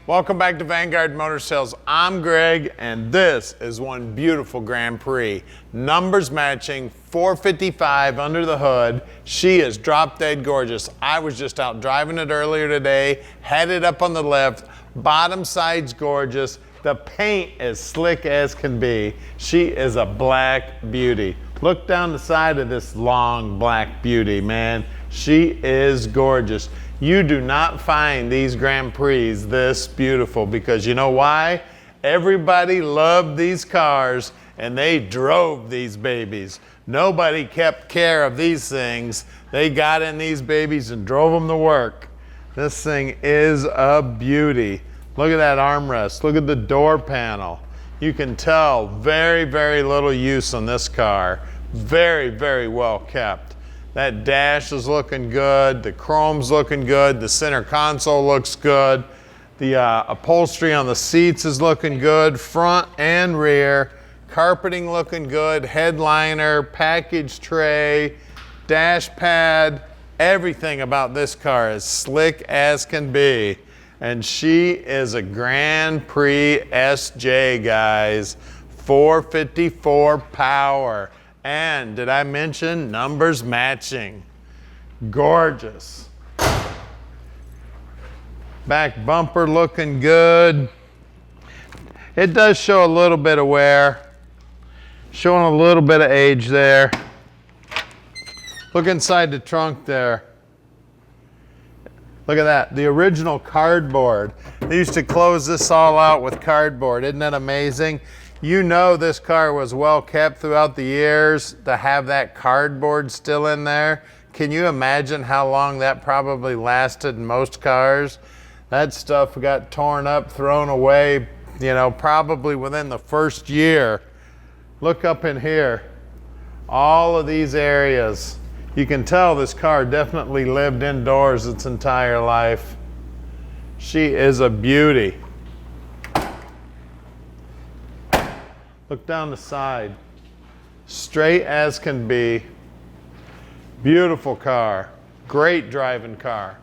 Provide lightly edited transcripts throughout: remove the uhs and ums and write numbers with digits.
Welcome back to Vanguard Motor Sales. I'm Greg, and this is one beautiful Grand Prix. Numbers matching 455 under the hood. She is drop dead gorgeous. I was just out driving it earlier today, had it up on the lift. Bottom side's gorgeous. The paint is slick as can be. She is a black beauty. Look down the side of this long black beauty, man. She is gorgeous. You do not find these Grand Prix this beautiful because you know why? Everybody loved these cars and they drove these babies. Nobody kept care of these things. They got in these babies and drove them to work. This thing is a beauty. Look at that armrest. Look at the door panel. You can tell very, very little use on this car. Very, very well kept. That dash is looking good, the chrome's looking good, the center console looks good, the upholstery on the seats is looking good, front and rear, carpeting looking good, headliner, package tray, dash pad, everything about this car is slick as can be. And she is a Grand Prix SJ, guys, 454 power. And did I mention numbers matching? Gorgeous. Back bumper looking good. It does show a little bit of wear. Showing a little bit of age there. Look inside the trunk there. Look at that, the original cardboard. They used to close this all out with cardboard. Isn't that amazing? You know this car was well kept throughout the years to have that cardboard still in there. Can you imagine how long that probably lasted in most cars? That stuff got torn up, thrown away, you know, probably within the first year. Look up in here. All of these areas. You can tell this car definitely lived indoors its entire life. She is a beauty. Look down the side. Straight as can be. Beautiful car. Great driving car.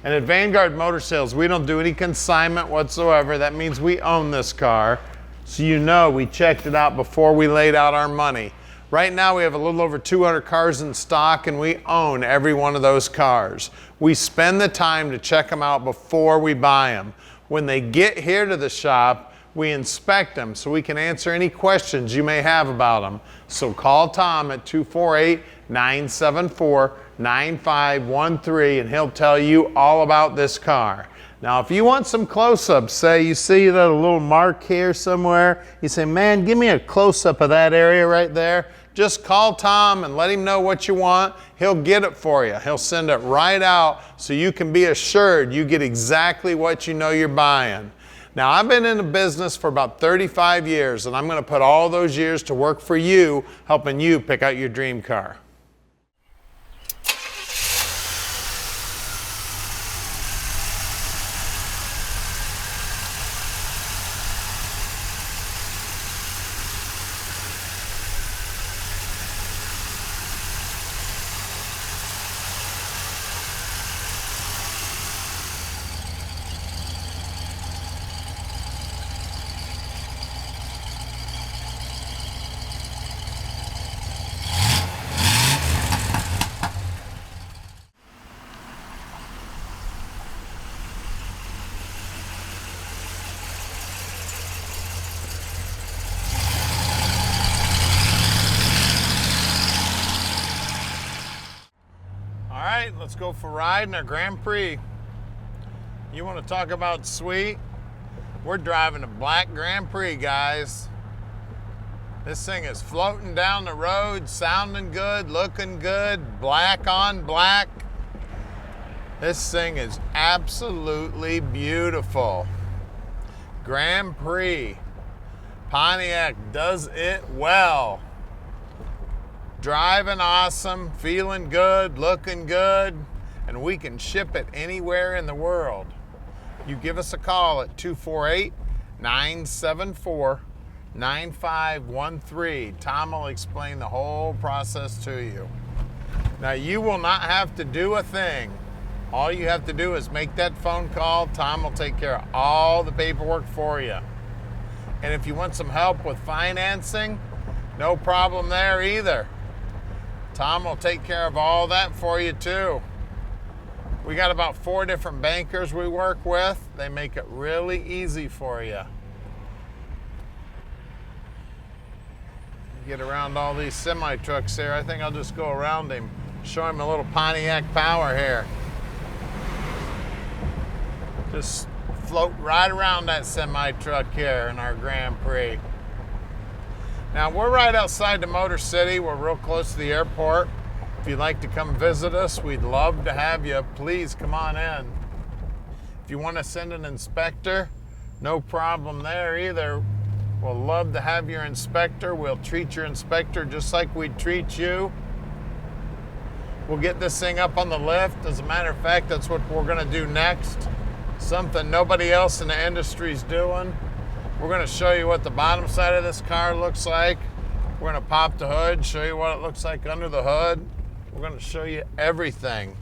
And at Vanguard Motor Sales, we don't do any consignment whatsoever. That means we own this car. So you know we checked it out before we laid out our money. Right now we have a little over 200 cars in stock and we own every one of those cars. We spend the time to check them out before we buy them. When they get here to the shop, we inspect them so we can answer any questions you may have about them. So call Tom at 248-974-9513 and he'll tell you all about this car. Now if you want some close-ups, say you see that a little mark here somewhere, you say, man, give me a close-up of that area right there. Just call Tom and let him know what you want. He'll get it for you. He'll send it right out so you can be assured you get exactly what you know you're buying. Now, I've been in the business for about 35 years, and I'm going to put all those years to work for you, helping you pick out your dream car. Let's go for a ride in our Grand Prix. You want to talk about sweet? We're driving a black Grand Prix, guys. This thing is floating down the road, sounding good, looking good, black on black. This thing is absolutely beautiful. Grand Prix. Pontiac does it well. Driving awesome, feeling good, looking good, and we can ship it anywhere in the world. You give us a call at 248-974-9513. Tom will explain the whole process to you. Now, you will not have to do a thing. All you have to do is make that phone call. Tom will take care of all the paperwork for you. And if you want some help with financing, no problem there either. Tom will take care of all that for you too. We got about 4 different bankers we work with. They make it really easy for you. Get around all these semi trucks here. I think I'll just go around him, show him a little Pontiac power here. Just float right around that semi truck here in our Grand Prix. Now we're right outside the Motor City. We're real close to the airport. If you'd like to come visit us, we'd love to have you. Please come on in. If you want to send an inspector, no problem there either. We'll love to have your inspector. We'll treat your inspector just like we'd treat you. We'll get this thing up on the lift. As a matter of fact, that's what we're going to do next. Something nobody else in the industry is doing. We're going to show you what the bottom side of this car looks like. We're going to pop the hood, show you what it looks like under the hood. We're going to show you everything.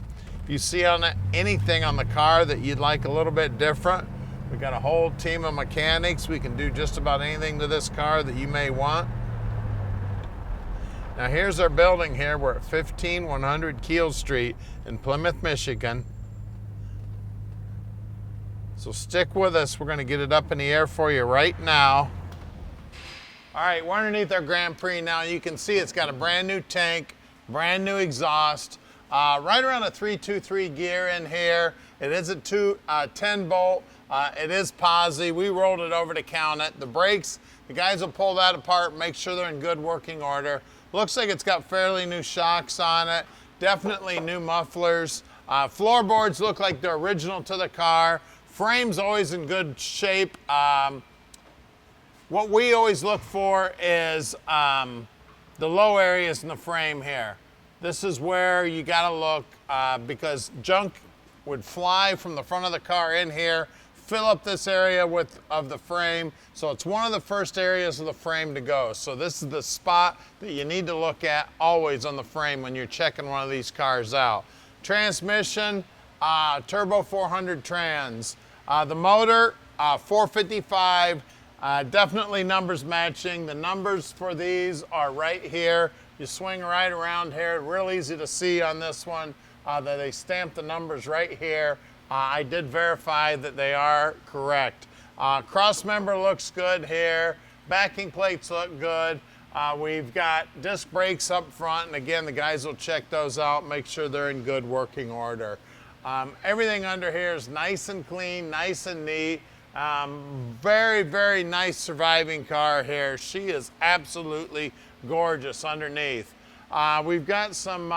If you see anything on the car that you'd like a little bit different, we got a whole team of mechanics. We can do just about anything to this car that you may want. Now here's our building here. We're at 15100 Keel Street in Plymouth, Michigan. So stick with us. We're going to get it up in the air for you right now. All right, we're underneath our Grand Prix now. You can see it's got a brand new tank, brand new exhaust, right around a 323 gear in here. It is a 10 bolt. It is Posi. We rolled it over to count it. The brakes, the guys will pull that apart, make sure they're in good working order. Looks like it's got fairly new shocks on it. Definitely new mufflers. Floorboards look like they're original to the car. Frame's always in good shape. What we always look for is the low areas in the frame here. This is where you gotta look because junk would fly from the front of the car in here, fill up this area of the frame. So it's one of the first areas of the frame to go. So this is the spot that you need to look at always on the frame when you're checking one of these cars out. Transmission, turbo 400 trans. The motor, 455, definitely numbers matching. The numbers for these are right here. You swing right around here, real easy to see on this one that they stamped the numbers right here. I did verify that they are correct. Cross member looks good here. Backing plates look good. We've got disc brakes up front, and again, the guys will check those out, make sure they're in good working order. Everything under here is nice and clean, nice and neat. Very, very nice surviving car here. She is absolutely gorgeous underneath. We've got some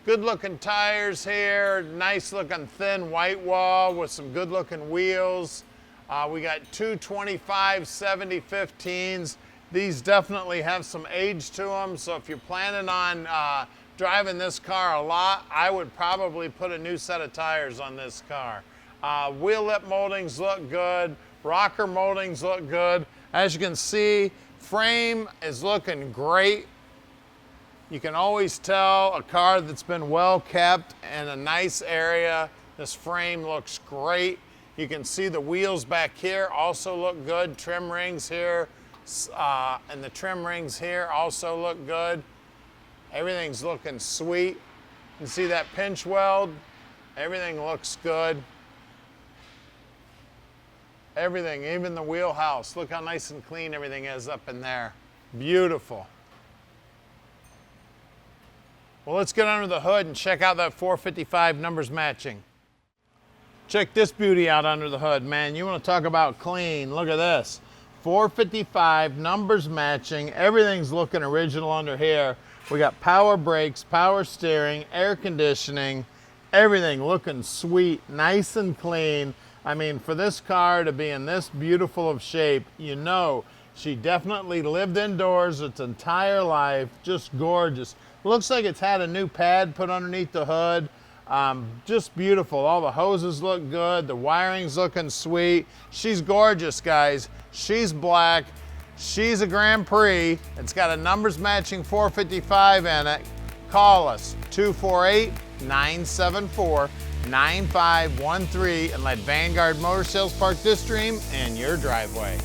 good looking tires here, nice looking thin white wall with some good looking wheels. We got two 25/70/15s. These definitely have some age to them, so if you're planning on driving this car a lot, I would probably put a new set of tires on this car. Wheel lip moldings look good. Rocker moldings look good. As you can see, frame is looking great. You can always tell a car that's been well kept in a nice area. This frame looks great. You can see the wheels back here also look good. Trim rings here and the trim rings here also look good. Everything's looking sweet. You can see that pinch weld. Everything looks good. Everything, even the wheelhouse. Look how nice and clean everything is up in there. Beautiful. Well, let's get under the hood and check out that 455 numbers matching. Check this beauty out under the hood, man. You want to talk about clean. Look at this. 455 numbers matching. Everything's looking original under here. We got power brakes, power steering, air conditioning, everything looking sweet, nice and clean. I mean, for this car to be in this beautiful of shape, you know she definitely lived indoors its entire life. Just gorgeous. Looks like it's had a new pad put underneath the hood. Just beautiful. All the hoses look good. The wiring's looking sweet. She's gorgeous, guys. She's black. She's a Grand Prix. It's got a numbers matching 455 in it. Call us, 248-974 9513 and let Vanguard Motor Sales park this dream in your driveway.